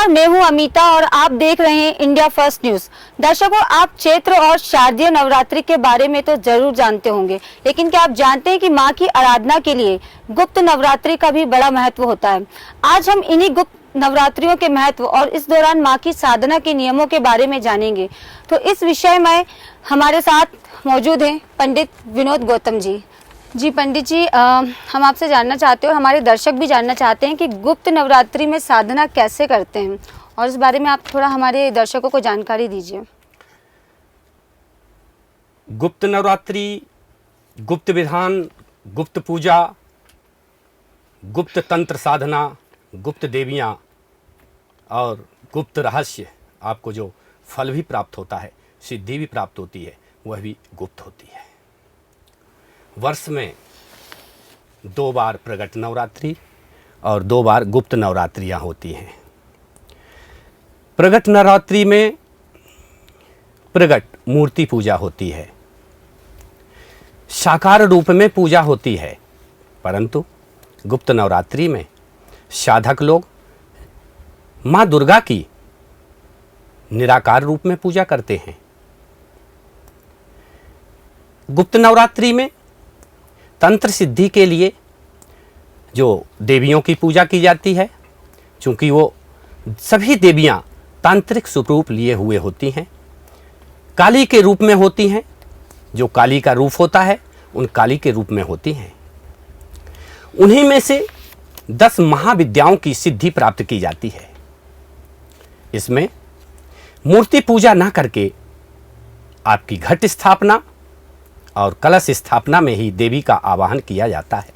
नमस्कार, मैं हूं अमिता और आप देख रहे हैं इंडिया फर्स्ट न्यूज। दर्शकों, आप चैत्र और शारदीय नवरात्रि के बारे में तो जरूर जानते होंगे, लेकिन क्या आप जानते हैं कि मां की आराधना के लिए गुप्त नवरात्रि का भी बड़ा महत्व होता है। आज हम इन्हीं गुप्त नवरात्रियों के महत्व और इस दौरान मां की साधना के नियमों के बारे में जानेंगे। तो इस विषय में हमारे साथ मौजूद हैं पंडित विनोद गौतम जी। जी पंडित जी, हम आपसे जानना चाहते हैं और हमारे दर्शक भी जानना चाहते हैं कि गुप्त नवरात्रि में साधना कैसे करते हैं, और इस बारे में आप थोड़ा हमारे दर्शकों को जानकारी दीजिए। गुप्त नवरात्रि, गुप्त विधान, गुप्त पूजा, गुप्त तंत्र साधना, गुप्त देवियाँ और गुप्त रहस्य, आपको जो फल भी प्राप्त होता है, सिद्धि भी प्राप्त होती है, वह भी गुप्त होती है। वर्ष में 2 बार प्रगट नवरात्रि और 2 बार गुप्त नवरात्रियाँ होती हैं। प्रगट नवरात्रि में प्रगट मूर्ति पूजा होती है, साकार रूप में पूजा होती है, परंतु गुप्त नवरात्रि में साधक लोग माँ दुर्गा की निराकार रूप में पूजा करते हैं। गुप्त नवरात्रि में तंत्र सिद्धि के लिए जो देवियों की पूजा की जाती है, चूँकि वो सभी देवियाँ तांत्रिक स्वरूप लिए हुए होती हैं, काली के रूप में होती हैं, जो काली का रूप होता है उन काली के रूप में होती हैं। उन्हीं में से 10 महाविद्याओं की सिद्धि प्राप्त की जाती है। इसमें मूर्ति पूजा ना करके आपकी घट स्थापना और कलश स्थापना में ही देवी का आवाहन किया जाता है।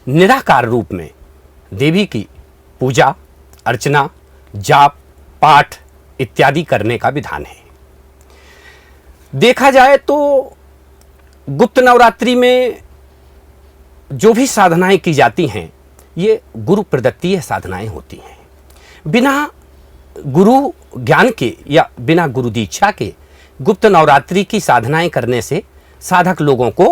निराकार रूप में देवी की पूजा, अर्चना, जाप, पाठ इत्यादि करने का विधान है। देखा जाए तो गुप्त नवरात्रि में जो भी साधनाएं की जाती हैं, ये गुरु प्रदत्तीय साधनाएं होती हैं। बिना गुरु ज्ञान के या बिना गुरु दीक्षा के गुप्त नवरात्रि की साधनाएं करने से साधक लोगों को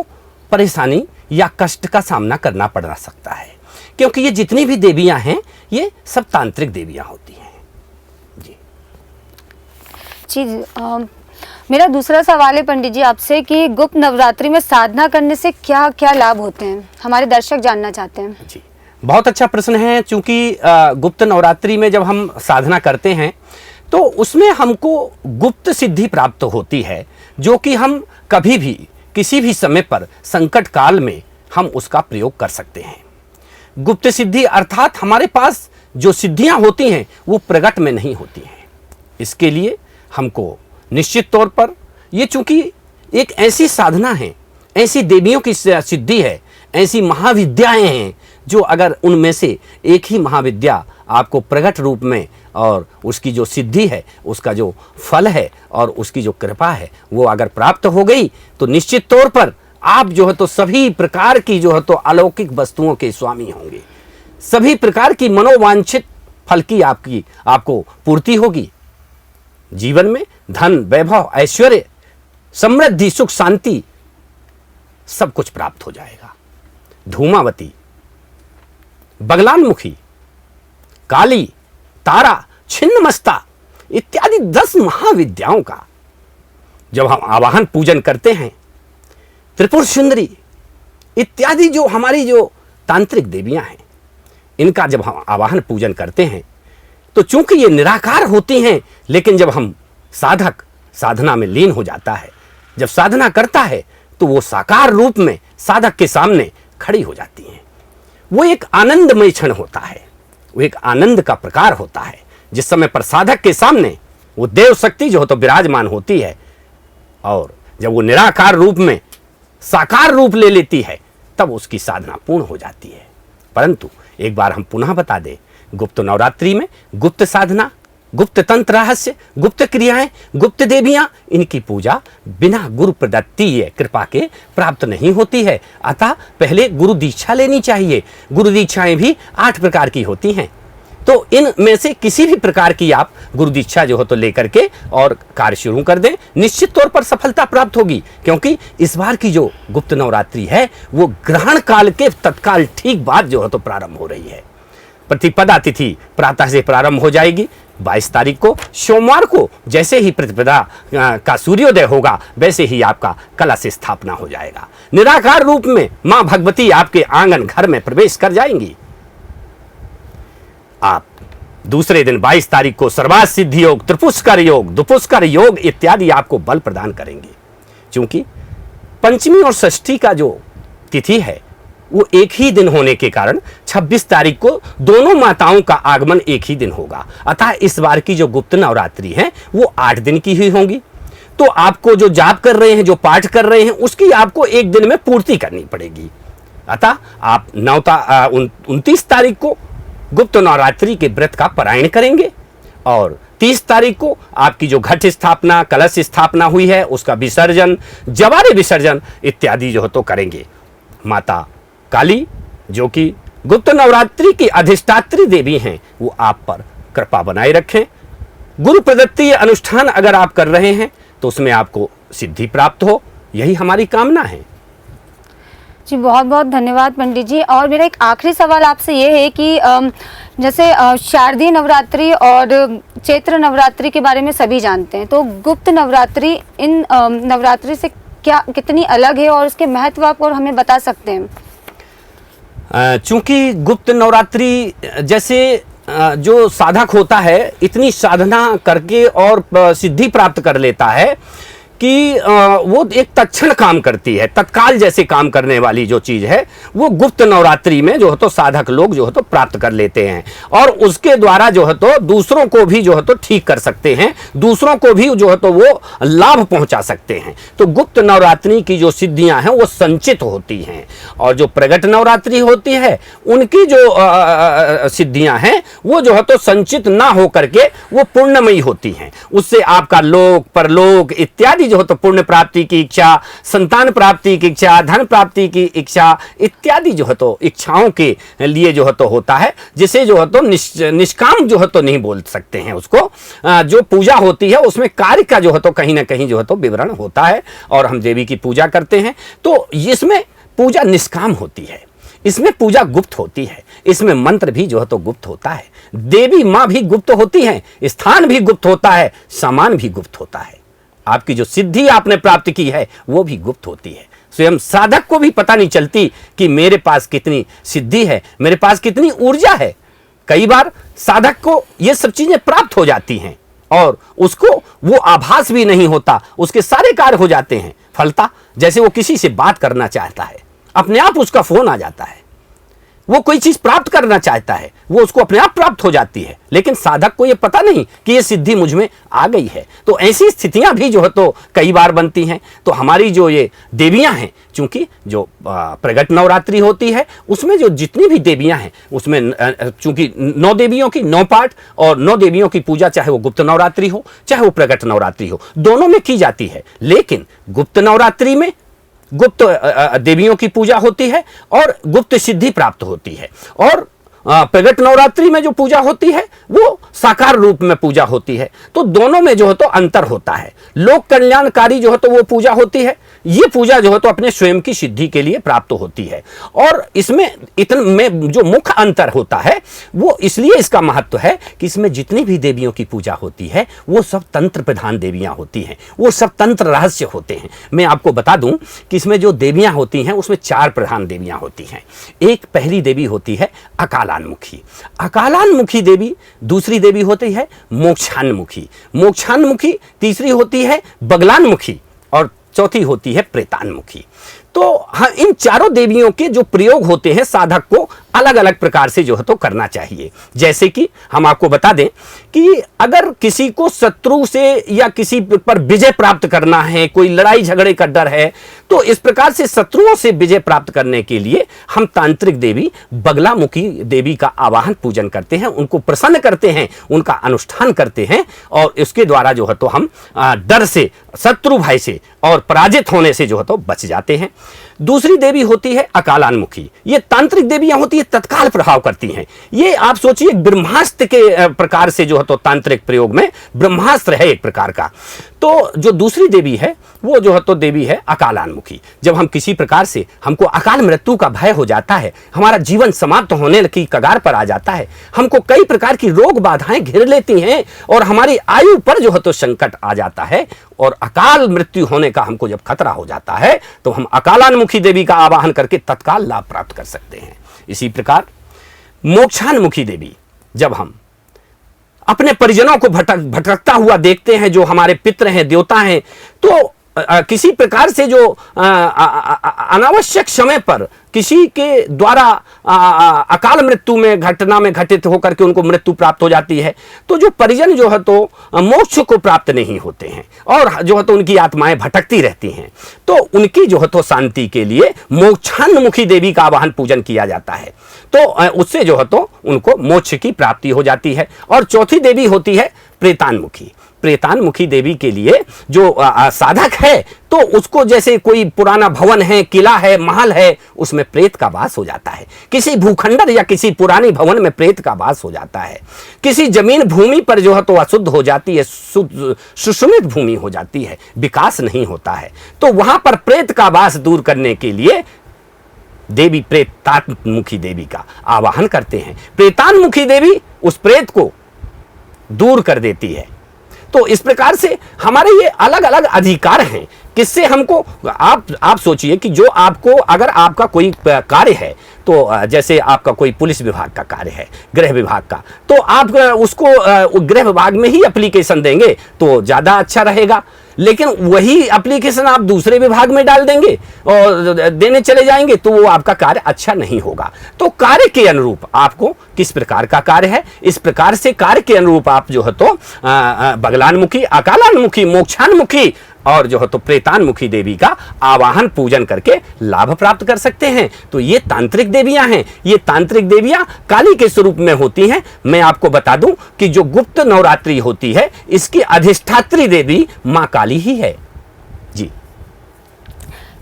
परेशानी या कष्ट का सामना करना पड़ सकता है, क्योंकि ये जितनी भी देवियां हैं ये सब तांत्रिक देवियां होती हैं। जी मेरा दूसरा सवाल है पंडित जी आपसे कि गुप्त नवरात्रि में साधना करने से क्या क्या लाभ होते हैं, हमारे दर्शक जानना चाहते हैं। जी, बहुत अच्छा प्रश्न है। चूंकि गुप्त नवरात्रि में जब हम साधना करते हैं तो उसमें हमको गुप्त सिद्धि प्राप्त होती है, जो कि हम कभी भी किसी भी समय पर संकट काल में हम उसका प्रयोग कर सकते हैं। गुप्त सिद्धि अर्थात हमारे पास जो सिद्धियां होती हैं वो प्रगट में नहीं होती हैं। इसके लिए हमको निश्चित तौर पर ये चूंकि एक ऐसी साधना है, ऐसी देवियों की सिद्धि है, ऐसी महाविद्याएं हैं, जो अगर उनमें से एक ही महाविद्या आपको प्रगट रूप में और उसकी जो सिद्धि है, उसका जो फल है और उसकी जो कृपा है वो अगर प्राप्त हो गई तो निश्चित तौर पर आप जो है तो सभी प्रकार की जो है तो अलौकिक वस्तुओं के स्वामी होंगे। सभी प्रकार की मनोवांछित फल की आपको पूर्ति होगी। जीवन में धन, वैभव, ऐश्वर्य, समृद्धि, सुख, शांति सब कुछ प्राप्त हो जाएगा। धूमावती, बगलामुखी, काली, तारा, छिन्नमस्ता इत्यादि 10 महाविद्याओं का जब हम आवाहन पूजन करते हैं, त्रिपुर सुंदरी इत्यादि जो हमारी जो तांत्रिक देवियां हैं, इनका जब हम आवाहन पूजन करते हैं तो चूंकि ये निराकार होती हैं, लेकिन जब हम साधक साधना में लीन हो जाता है, जब साधना करता है तो वो साकार रूप में साधक के सामने खड़ी हो जाती हैं। वो एक आनंदमय क्षण होता है, वो एक आनंद का प्रकार होता है, जिस समय पर साधक के सामने वो देव शक्ति जो हो तो विराजमान होती है, और जब वो निराकार रूप में साकार रूप ले लेती है तब उसकी साधना पूर्ण हो जाती है। परंतु एक बार हम पुनः बता दें, गुप्त नवरात्रि में गुप्त साधना, गुप्त तंत्र रहस्य, गुप्त क्रियाएं, गुप्त देवियां, इनकी पूजा बिना गुरु प्रदत्तीय कृपा के प्राप्त नहीं होती है। अतः पहले गुरु दीक्षा लेनी चाहिए। गुरु दीक्षाएं भी 8 प्रकार की होती हैं, तो इन में से किसी भी प्रकार की आप गुरु दीक्षा जो हो तो लेकर के और कार्य शुरू कर दें, निश्चित तौर पर सफलता प्राप्त होगी। क्योंकि इस बार की जो गुप्त नवरात्रि है वो ग्रहण काल के तत्काल ठीक बाद जो है तो प्रारंभ हो रही है। प्रतिपदा तिथि प्रातः से प्रारंभ हो जाएगी, 22 तारीख को सोमवार को जैसे ही प्रतिपदा का सूर्योदय होगा वैसे ही आपका कलश स्थापना हो जाएगा। निराकार रूप में मां भगवती आपके आंगन घर में प्रवेश कर जाएंगी। आप दूसरे दिन 22 तारीख को सर्वार्थ सिद्धि योग, त्रिपुष्कर योग, दुपुष्कर योग इत्यादि आपको बल प्रदान करेंगे। क्योंकि पंचमी और षष्ठी का जो तिथि है वो एक ही दिन होने के कारण 26 तारीख को दोनों माताओं का आगमन एक ही दिन होगा। अतः इस बार की जो गुप्त नवरात्रि है वो 8 दिन की ही होंगी। तो आपको जो जाप कर रहे हैं, जो पाठ कर रहे हैं, उसकी आपको एक दिन में पूर्ति करनी पड़ेगी। अतः आप 29 तारीख को गुप्त नवरात्रि के व्रत का पारायण करेंगे और 30 तारीख को आपकी जो घट स्थापना, कलश स्थापना हुई है उसका विसर्जन, जवारे विसर्जन इत्यादि जो तो करेंगे। माता काली जो कि गुप्त नवरात्रि की अधिष्ठात्री देवी हैं वो आप पर कृपा बनाए रखें। गुरु प्रदत्तीय अनुष्ठान अगर आप कर रहे हैं तो उसमें आपको सिद्धि प्राप्त हो, यही हमारी कामना है। जी बहुत बहुत धन्यवाद पंडित जी। और मेरा एक आखिरी सवाल आपसे ये है कि जैसे शारदीय नवरात्रि और चैत्र नवरात्रि के बारे में सभी जानते हैं, तो गुप्त नवरात्रि इन नवरात्रि से क्या कितनी अलग है और उसके महत्व आप और हमें बता सकते हैं? चूंकि गुप्त नवरात्रि जैसे जो साधक होता है इतनी साधना करके और सिद्धि प्राप्त कर लेता है कि वो एक तत्क्षण काम करती है, तत्काल जैसे काम करने वाली जो चीज है वो गुप्त नवरात्रि में जो है तो साधक लोग जो है तो प्राप्त कर लेते हैं और उसके द्वारा जो है तो दूसरों को भी जो है तो ठीक कर सकते हैं, दूसरों को भी जो है तो वो लाभ पहुंचा सकते हैं। तो गुप्त नवरात्रि की जो सिद्धियां हैं वो संचित होती हैं और जो प्रगट नवरात्रि होती है उनकी जो सिद्धियां हैं वो जो है तो संचित ना हो करके वो पूर्णमयी होती हैं। उससे आपका लोक परलोक इत्यादि जो है तो पुण्य प्राप्ति की इच्छा, संतान प्राप्ति की इच्छा, धन प्राप्ति की इच्छा इत्यादि जो है तो इच्छाओं के लिए जो है तो होता है, जिसे जो है तो निष्काम जो है तो नहीं बोल सकते हैं उसको। जो पूजा होती है उसमें कार्य का जो है तो कहीं ना कहीं जो है तो विवरण होता है और हम देवी की पूजा करते हैं तो इसमें पूजा निष्काम होती है, इसमें पूजा गुप्त होती है, इसमें मंत्र भी जो है तो गुप्त होता है, देवी माँ भी गुप्त होती है, स्थान भी गुप्त होता है, सामान भी गुप्त होता है। आपकी जो सिद्धि आपने प्राप्त की है वो भी गुप्त होती है। स्वयं साधक को भी पता नहीं चलती कि मेरे पास कितनी सिद्धि है, मेरे पास कितनी ऊर्जा है। कई बार साधक को ये सब चीजें प्राप्त हो जाती हैं और उसको वो आभास भी नहीं होता, उसके सारे कार्य हो जाते हैं। फलता जैसे वो किसी से बात करना चाहता है, अपने आप उसका फोन आ जाता है, वो कोई चीज प्राप्त करना चाहता है वो उसको अपने आप प्राप्त हो जाती है, लेकिन साधक को ये पता नहीं कि ये सिद्धि मुझ में आ गई है। तो ऐसी स्थितियां भी जो है तो कई बार बनती हैं। तो हमारी जो ये देवियां हैं, चूंकि जो प्रगट नवरात्रि होती है उसमें जो जितनी भी देवियां हैं उसमें चूंकि 9 देवियों की 9 पाठ और 9 देवियों की पूजा चाहे वो गुप्त नवरात्रि हो चाहे वो प्रगट नवरात्रि हो, दोनों में की जाती है। लेकिन गुप्त नवरात्रि में गुप्त देवियों की पूजा होती है और गुप्त सिद्धि प्राप्त होती है और प्रगट नवरात्रि में जो पूजा होती है वो साकार रूप में पूजा होती है। तो दोनों में जो है तो अंतर होता है। लोक कल्याणकारी जो है तो वो पूजा होती है, ये पूजा जो है तो अपने स्वयं की सिद्धि के लिए प्राप्त होती है। और इसमें में जो मुख्य अंतर होता है वो इसलिए इसका महत्व है कि इसमें जितनी भी देवियों की पूजा होती है वो सब तंत्र प्रधान देवियां होती हैं, वो सब तंत्र रहस्य होते हैं। मैं आपको बता दूं कि इसमें जो देवियां होती हैं उसमें 4 प्रधान देवियां होती हैं। एक पहली देवी होती है अकालानमुखी, अकालानमुखी देवी। दूसरी देवी होती है मोक्षान्मुखी, मोक्षान्मुखी। तीसरी होती है बगलान्मुखी और चौथी होती है प्रेतान्मुखी। तो हाँ, इन चारों देवियों के जो प्रयोग होते हैं साधक को अलग अलग प्रकार से जो है तो करना चाहिए। जैसे कि हम आपको बता दें कि अगर किसी को शत्रु से या किसी पर विजय प्राप्त करना है, कोई लड़ाई झगड़े का डर है, तो इस प्रकार से शत्रुओं से विजय प्राप्त करने के लिए हम तांत्रिक देवी बगलामुखी देवी का आवाहन पूजन करते हैं, उनको प्रसन्न करते हैं, उनका अनुष्ठान करते हैं और इसके द्वारा जो है तो हम डर से, शत्रु भय से और पराजित होने से जो है तो बच जाते हैं। दूसरी देवी होती है अकालानमुखी। ये तांत्रिक देवियां होती है, तत्काल प्रभाव करती हैं। ये आप सोचिए ब्रह्मास्त्र के प्रकार से जो है तो तांत्रिक प्रयोग में ब्रह्मास्त्र है एक प्रकार का। तो जो दूसरी देवी है वो जो है तो देवी है अकालान्मुखी। जब हम किसी प्रकार से हमको अकाल मृत्यु का भय हो जाता है, हमारा जीवन समाप्त होने की कगार पर आ जाता है, हमको कई प्रकार की रोग बाधाएं घेर लेती हैं और हमारी आयु पर जो है तो संकट आ जाता है और अकाल मृत्यु होने का हमको जब खतरा हो जाता है तो हम अकालान्मुखी देवी का आवाहन करके तत्काल लाभ प्राप्त कर सकते हैं। इसी प्रकार मोक्षान्मुखी देवी, जब हम अपने परिजनों को भटकता हुआ देखते हैं, जो हमारे पितृ हैं, देवता हैं, तो किसी प्रकार से जो अनावश्यक समय पर किसी के द्वारा अकाल मृत्यु में घटना में घटित होकर के उनको मृत्यु प्राप्त हो जाती है, तो जो परिजन जो है तो मोक्ष को प्राप्त नहीं होते हैं और जो है तो उनकी आत्माएं भटकती रहती हैं, तो उनकी जो है तो शांति के लिए मोक्षान्मुखी देवी का आवाहन पूजन किया जाता है, तो उससे जो है तो उनको मोक्ष की प्राप्ति हो जाती है। और चौथी देवी होती है प्रेतान्मुखी। प्रेतान्मुखी देवी के लिए जो साधक है तो उसको जैसे कोई पुराना भवन है, किला है, महल है, उसमें प्रेत का वास हो जाता है। किसी भूखंडर या किसी पुरानी भवन में प्रेत का वास हो जाता है। किसी जमीन भूमि पर जो है तो अशुद्ध हो जाती है, सुषुमित भूमि हो जाती है, विकास नहीं होता है, तो वहां पर प्रेत का वास दूर करने के लिए देवी प्रेतान्मुखी देवी का आवाहन करते हैं। प्रेतान्मुखी देवी उस प्रेत को दूर कर देती है। तो इस प्रकार से हमारे ये अलग अलग अधिकार हैं, किससे हमको आप सोचिए कि जो आपको, अगर आपका कोई कार्य है, तो जैसे आपका कोई पुलिस विभाग का कार्य है, गृह विभाग का, तो आप उसको गृह विभाग में ही एप्लीकेशन देंगे तो ज़्यादा अच्छा रहेगा। लेकिन वही एप्लीकेशन आप दूसरे विभाग में डाल देंगे और देने चले जाएंगे तो वो आपका कार्य अच्छा नहीं होगा। तो कार्य के अनुरूप आपको किस प्रकार का कार्य है, इस प्रकार से कार्य के अनुरूप आप जो है तो बगलान्मुखी, अकालान्मुखी, मोक्षान्मुखी और जो है तो प्रेतान्मुखी देवी का आवाहन पूजन करके लाभ प्राप्त कर सकते हैं। तो ये तांत्रिक देवियां हैं। ये तांत्रिक देवियां काली के स्वरूप में होती हैं। मैं आपको बता दूं कि जो गुप्त नवरात्रि होती है, इसकी अधिष्ठात्री देवी मां काली ही है। जी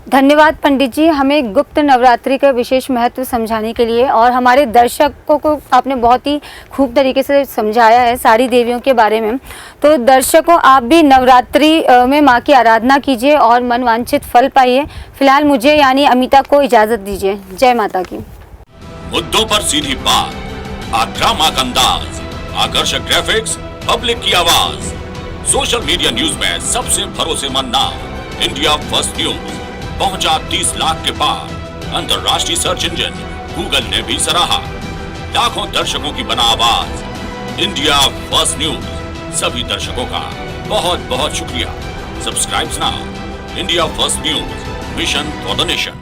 धन्यवाद पंडित जी, हमें गुप्त नवरात्रि का विशेष महत्व समझाने के लिए, और हमारे दर्शकों को आपने बहुत ही खूब तरीके से समझाया है सारी देवियों के बारे में। तो दर्शकों, आप भी नवरात्रि में माँ की आराधना कीजिए और मनवांछित फल पाइए। फिलहाल मुझे यानी अमिता को इजाज़त दीजिए। जय माता की। मुद्दों पर सीधी बात, आक्रामक अंदाज, आकर्षक ग्राफिक्स, पब्लिक की आवाज। सोशल मीडिया न्यूज में सबसे भरोसेमंद नाम, इंडिया फर्स्ट न्यूज। पहुंचा 30 लाख के पार। अंतरराष्ट्रीय सर्च इंजन गूगल ने भी सराहा। लाखों दर्शकों की बना आवाज, इंडिया फर्स्ट न्यूज। सभी दर्शकों का बहुत बहुत शुक्रिया। Subscribe now. India first news, mission for the nation.